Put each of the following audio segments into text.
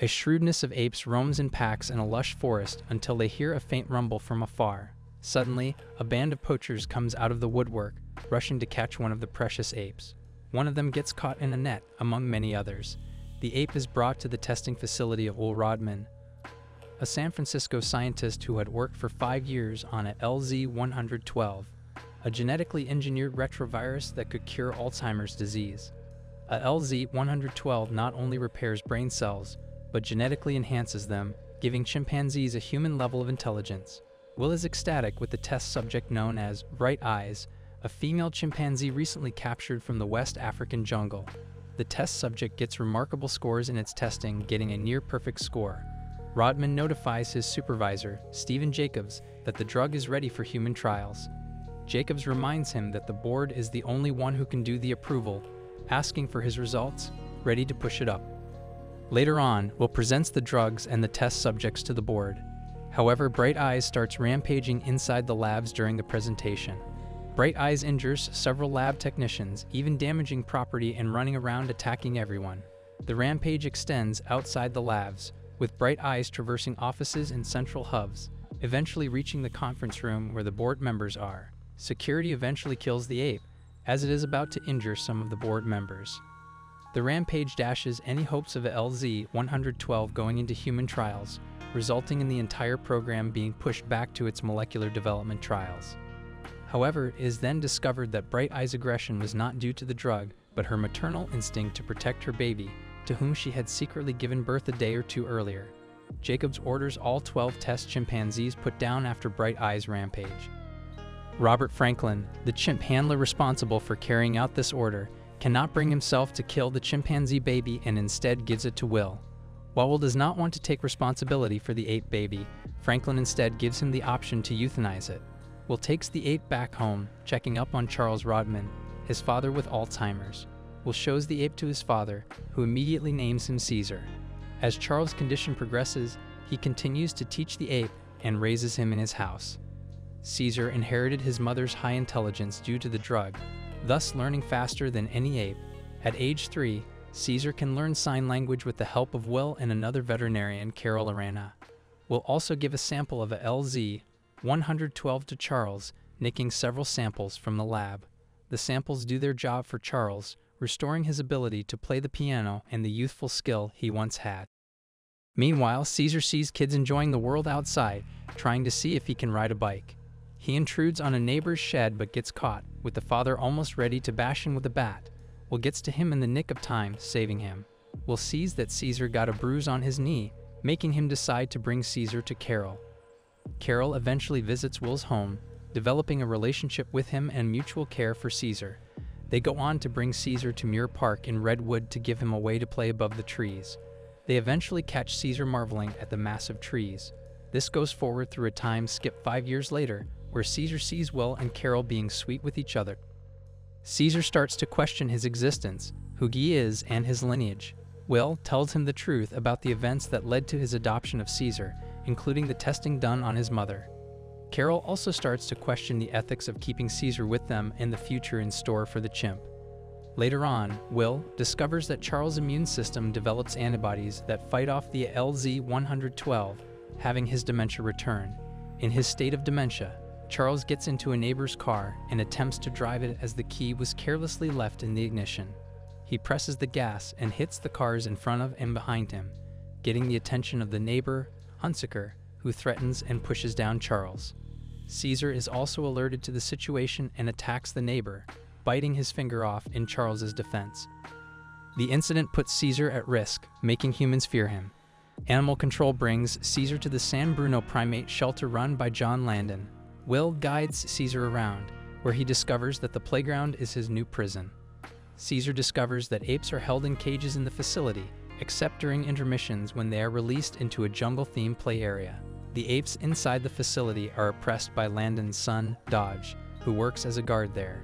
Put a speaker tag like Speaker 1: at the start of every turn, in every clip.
Speaker 1: A shrewdness of apes roams in packs in a lush forest until they hear a faint rumble from afar. Suddenly, a band of poachers comes out of the woodwork, rushing to catch one of the precious apes. One of them gets caught in a net, among many others. The ape is brought to the testing facility of Will Rodman, a San Francisco scientist who had worked for 5 years on a LZ-112, a genetically engineered retrovirus that could cure Alzheimer's disease. A LZ-112 not only repairs brain cells, but genetically enhances them, giving chimpanzees a human level of intelligence. Will is ecstatic with the test subject known as Bright Eyes, a female chimpanzee recently captured from the West African jungle. The test subject gets remarkable scores in its testing, getting a near-perfect score. Rodman notifies his supervisor, Stephen Jacobs, that the drug is ready for human trials. Jacobs reminds him that the board is the only one who can do the approval, asking for his results, ready to push it up. Later on, Will presents the drugs and the test subjects to the board. However, Bright Eyes starts rampaging inside the labs during the presentation. Bright Eyes injures several lab technicians, even damaging property and running around attacking everyone. The rampage extends outside the labs, with Bright Eyes traversing offices and central hubs, eventually reaching the conference room where the board members are. Security eventually kills the ape, as it is about to injure some of the board members. The rampage dashes any hopes of a LZ-112 going into human trials, resulting in the entire program being pushed back to its molecular development trials. However, it is then discovered that Bright Eye's aggression was not due to the drug, but her maternal instinct to protect her baby, to whom she had secretly given birth a day or two earlier. Jacobs orders all 12 test chimpanzees put down after Bright Eye's rampage. Robert Franklin, the chimp handler responsible for carrying out this order, cannot bring himself to kill the chimpanzee baby and instead gives it to Will. While Will does not want to take responsibility for the ape baby, Franklin instead gives him the option to euthanize it. Will takes the ape back home, checking up on Charles Rodman, his father with Alzheimer's. Will shows the ape to his father, who immediately names him Caesar. As Charles' condition progresses, he continues to teach the ape and raises him in his house. Caesar inherited his mother's high intelligence due to the drug, thus learning faster than any ape. At age 3, Caesar can learn sign language with the help of Will and another veterinarian, Carol Arana. Will also give a sample of a LZ-112 to Charles, nicking several samples from the lab. The samples do their job for Charles, restoring his ability to play the piano and the youthful skill he once had. Meanwhile, Caesar sees kids enjoying the world outside, trying to see if he can ride a bike. He intrudes on a neighbor's shed but gets caught, with the father almost ready to bash him with a bat. Will gets to him in the nick of time, saving him. Will sees that Caesar got a bruise on his knee, making him decide to bring Caesar to Carol. Carol eventually visits Will's home, developing a relationship with him and mutual care for Caesar. They go on to bring Caesar to Muir Park in Redwood to give him a way to play above the trees. They eventually catch Caesar marveling at the massive trees. This goes forward through a time skip 5 years later, where Caesar sees Will and Carol being sweet with each other. Caesar starts to question his existence, who he is, and his lineage. Will tells him the truth about the events that led to his adoption of Caesar, including the testing done on his mother. Carol also starts to question the ethics of keeping Caesar with them and the future in store for the chimp. Later on, Will discovers that Charles' immune system develops antibodies that fight off the LZ-112, having his dementia return. In his state of dementia, Charles gets into a neighbor's car and attempts to drive it as the key was carelessly left in the ignition. He presses the gas and hits the cars in front of and behind him, getting the attention of the neighbor, Hunsaker, who threatens and pushes down Charles. Caesar is also alerted to the situation and attacks the neighbor, biting his finger off in Charles's defense. The incident puts Caesar at risk, making humans fear him. Animal control brings Caesar to the San Bruno primate shelter run by John Landon. Will guides Caesar around, where he discovers that the playground is his new prison. Caesar discovers that apes are held in cages in the facility, except during intermissions when they are released into a jungle-themed play area. The apes inside the facility are oppressed by Landon's son, Dodge, who works as a guard there.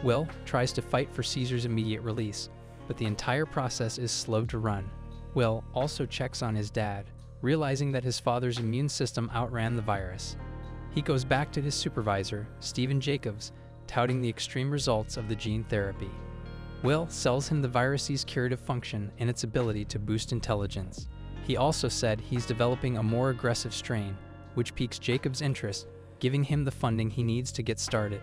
Speaker 1: Will tries to fight for Caesar's immediate release, but the entire process is slow to run. Will also checks on his dad, realizing that his father's immune system outran the virus. He goes back to his supervisor, Stephen Jacobs, touting the extreme results of the gene therapy. Will sells him the virus's curative function and its ability to boost intelligence. He also said he's developing a more aggressive strain, which piques Jacob's interest, giving him the funding he needs to get started.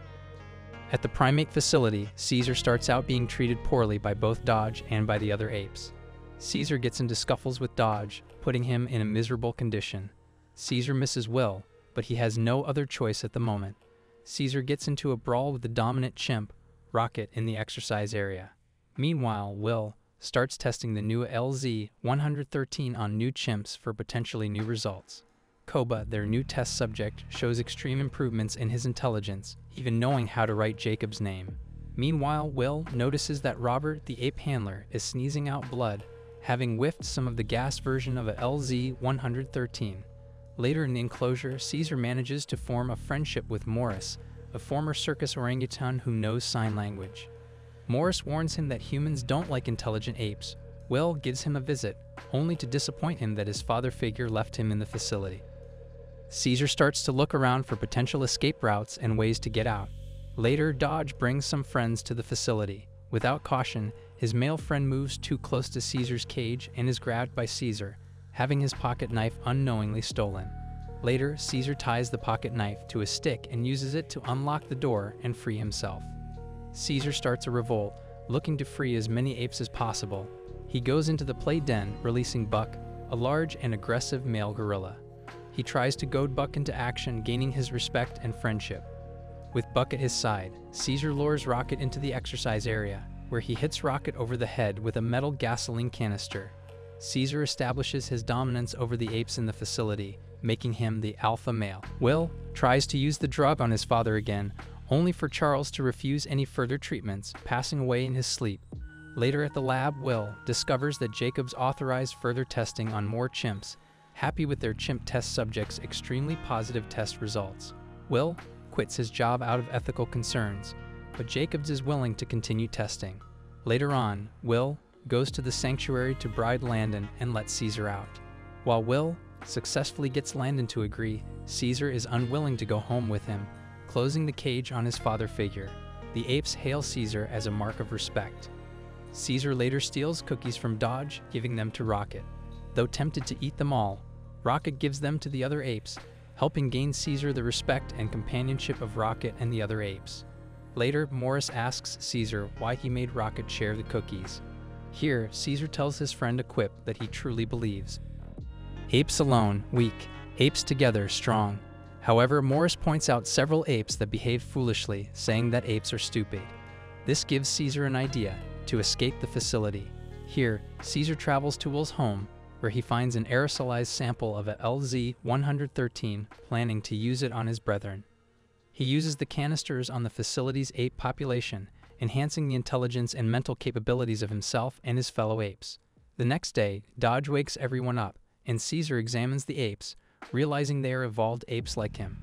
Speaker 1: At the primate facility, Caesar starts out being treated poorly by both Dodge and by the other apes. Caesar gets into scuffles with Dodge, putting him in a miserable condition. Caesar misses Will, but he has no other choice at the moment. Caesar gets into a brawl with the dominant chimp, Rocket, in the exercise area. Meanwhile, Will starts testing the new LZ-113 on new chimps for potentially new results. Koba, their new test subject, shows extreme improvements in his intelligence, even knowing how to write Jacob's name. Meanwhile, Will notices that Robert, the ape handler, is sneezing out blood, having whiffed some of the gas version of a LZ-113. Later in the enclosure, Caesar manages to form a friendship with Morris, a former circus orangutan who knows sign language. Morris warns him that humans don't like intelligent apes. Will gives him a visit, only to disappoint him that his father figure left him in the facility. Caesar starts to look around for potential escape routes and ways to get out. Later, Dodge brings some friends to the facility. Without caution, his male friend moves too close to Caesar's cage and is grabbed by Caesar, having his pocket knife unknowingly stolen. Later, Caesar ties the pocket knife to a stick and uses it to unlock the door and free himself. Caesar starts a revolt, looking to free as many apes as possible. He goes into the play den, releasing Buck, a large and aggressive male gorilla. He tries to goad Buck into action, gaining his respect and friendship. With Buck at his side, Caesar lures Rocket into the exercise area, where he hits Rocket over the head with a metal gasoline canister. Caesar establishes his dominance over the apes in the facility, making him the alpha male. Will tries to use the drug on his father again, only for Charles to refuse any further treatments, passing away in his sleep. Later at the lab, Will discovers that Jacobs authorized further testing on more chimps, happy with their chimp test subjects' extremely positive test results. Will quits his job out of ethical concerns, but Jacobs is willing to continue testing. Later on, Will goes to the sanctuary to bribe Landon and let Caesar out. While Will successfully gets Landon to agree, Caesar is unwilling to go home with him, closing the cage on his father figure. The apes hail Caesar as a mark of respect. Caesar later steals cookies from Dodge, giving them to Rocket. Though tempted to eat them all, Rocket gives them to the other apes, helping gain Caesar the respect and companionship of Rocket and the other apes. Later, Morris asks Caesar why he made Rocket share the cookies. Here, Caesar tells his friend a quip that he truly believes. Apes alone, weak. Apes together, strong. However, Morris points out several apes that behave foolishly, saying that apes are stupid. This gives Caesar an idea to escape the facility. Here, Caesar travels to Will's home, where he finds an aerosolized sample of a LZ-113, planning to use it on his brethren. He uses the canisters on the facility's ape population, enhancing the intelligence and mental capabilities of himself and his fellow apes. The next day, Dodge wakes everyone up, and Caesar examines the apes, realizing they are evolved apes like him.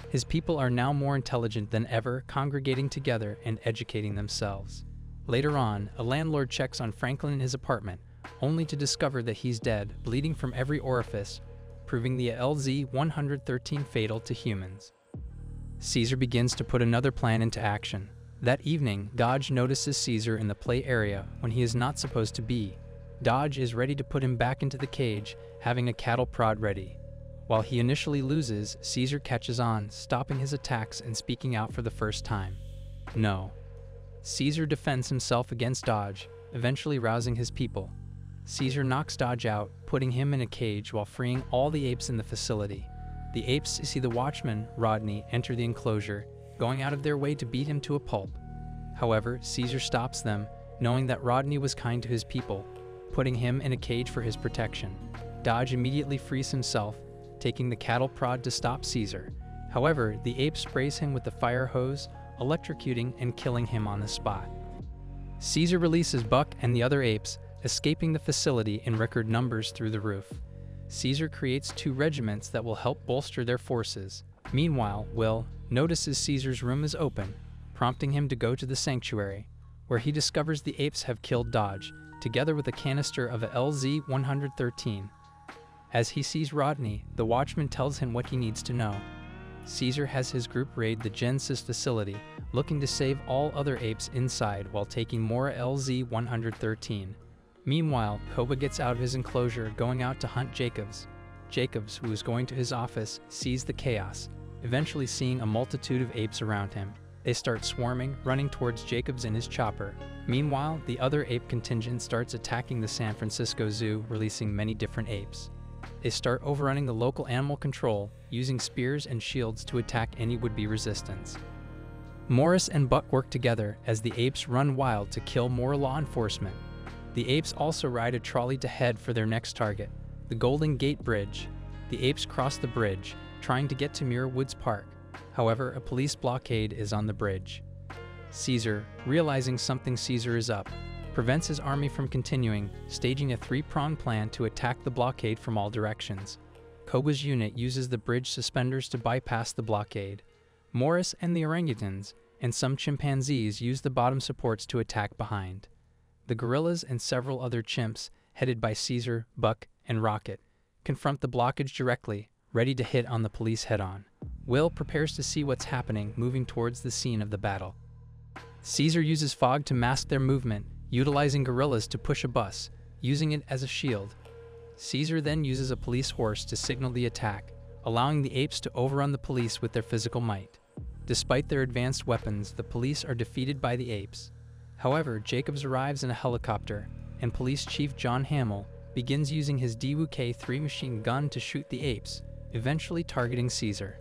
Speaker 1: His people are now more intelligent than ever, congregating together and educating themselves. Later on, a landlord checks on Franklin in his apartment, only to discover that he's dead, bleeding from every orifice, proving the LZ-113 fatal to humans. Caesar begins to put another plan into action. That evening, Dodge notices Caesar in the play area when he is not supposed to be. Dodge is ready to put him back into the cage, having a cattle prod ready. While he initially loses, Caesar catches on, stopping his attacks and speaking out for the first time. No. Caesar defends himself against Dodge, eventually rousing his people. Caesar knocks Dodge out, putting him in a cage while freeing all the apes in the facility. The apes see the watchman, Rodney, enter the enclosure, going out of their way to beat him to a pulp. However, Caesar stops them, knowing that Rodney was kind to his people, putting him in a cage for his protection. Dodge immediately frees himself, taking the cattle prod to stop Caesar. However, the ape sprays him with the fire hose, electrocuting and killing him on the spot. Caesar releases Buck and the other apes, escaping the facility in record numbers through the roof. Caesar creates 2 regiments that will help bolster their forces. Meanwhile, Will notices Caesar's room is open, prompting him to go to the sanctuary, where he discovers the apes have killed Dodge, together with a canister of a LZ-113. As he sees Rodney, the watchman tells him what he needs to know. Caesar has his group raid the Genesis facility, looking to save all other apes inside while taking more LZ-113. Meanwhile, Koba gets out of his enclosure going out to hunt Jacobs. Jacobs, who is going to his office, sees the chaos, eventually seeing a multitude of apes around him. They start swarming, running towards Jacobs in his chopper. Meanwhile, the other ape contingent starts attacking the San Francisco Zoo, releasing many different apes. They start overrunning the local animal control, using spears and shields to attack any would-be resistance. Morris and Buck work together as the apes run wild to kill more law enforcement. The apes also ride a trolley to head for their next target, the Golden Gate Bridge. The apes cross the bridge, trying to get to Muir Woods Park. However, a police blockade is on the bridge. Caesar, realizing something Caesar is up, prevents his army from continuing, staging a three-pronged plan to attack the blockade from all directions. Koba's unit uses the bridge suspenders to bypass the blockade. Morris and the orangutans and some chimpanzees use the bottom supports to attack behind. The gorillas and several other chimps, headed by Caesar, Buck, and Rocket, confront the blockage directly, ready to hit on the police head-on. Will prepares to see what's happening, moving towards the scene of the battle. Caesar uses fog to mask their movement, utilizing gorillas to push a bus, using it as a shield. Caesar then uses a police horse to signal the attack, allowing the apes to overrun the police with their physical might. Despite their advanced weapons, the police are defeated by the apes. However, Jacobs arrives in a helicopter, and Police Chief John Hamill begins using his DWK-3 machine gun to shoot the apes, eventually targeting Caesar.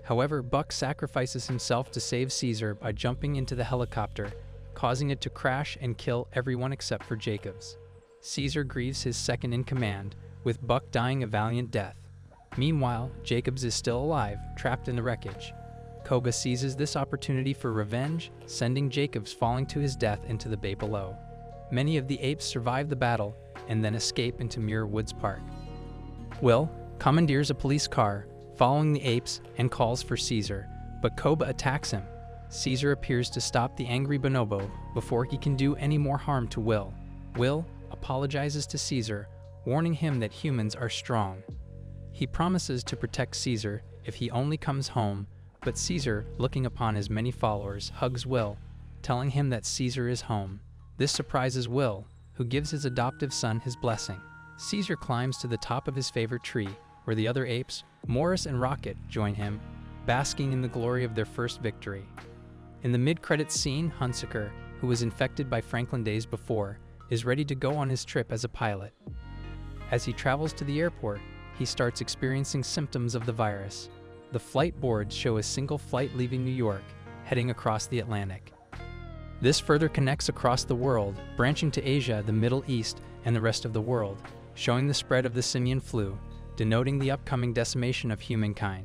Speaker 1: However, Buck sacrifices himself to save Caesar by jumping into the helicopter, causing it to crash and kill everyone except for Jacobs. Caesar grieves his second-in-command, with Buck dying a valiant death. Meanwhile, Jacobs is still alive, trapped in the wreckage. Koba seizes this opportunity for revenge, sending Jacobs falling to his death into the bay below. Many of the apes survive the battle and then escape into Muir Woods Park. Will commandeers a police car, following the apes, and calls for Caesar, but Koba attacks him. Caesar appears to stop the angry bonobo before he can do any more harm to Will. Will apologizes to Caesar, warning him that humans are strong. He promises to protect Caesar if he only comes home, but Caesar, looking upon his many followers, hugs Will, telling him that Caesar is home. This surprises Will, who gives his adoptive son his blessing. Caesar climbs to the top of his favorite tree, where the other apes, Morris and Rocket, join him, basking in the glory of their first victory. In the mid-credits scene, Hunsaker, who was infected by Franklin days before, is ready to go on his trip as a pilot. As he travels to the airport, he starts experiencing symptoms of the virus. The flight boards show a single flight leaving New York, heading across the Atlantic. This further connects across the world, branching to Asia, the Middle East, and the rest of the world, showing the spread of the simian flu, denoting the upcoming decimation of humankind.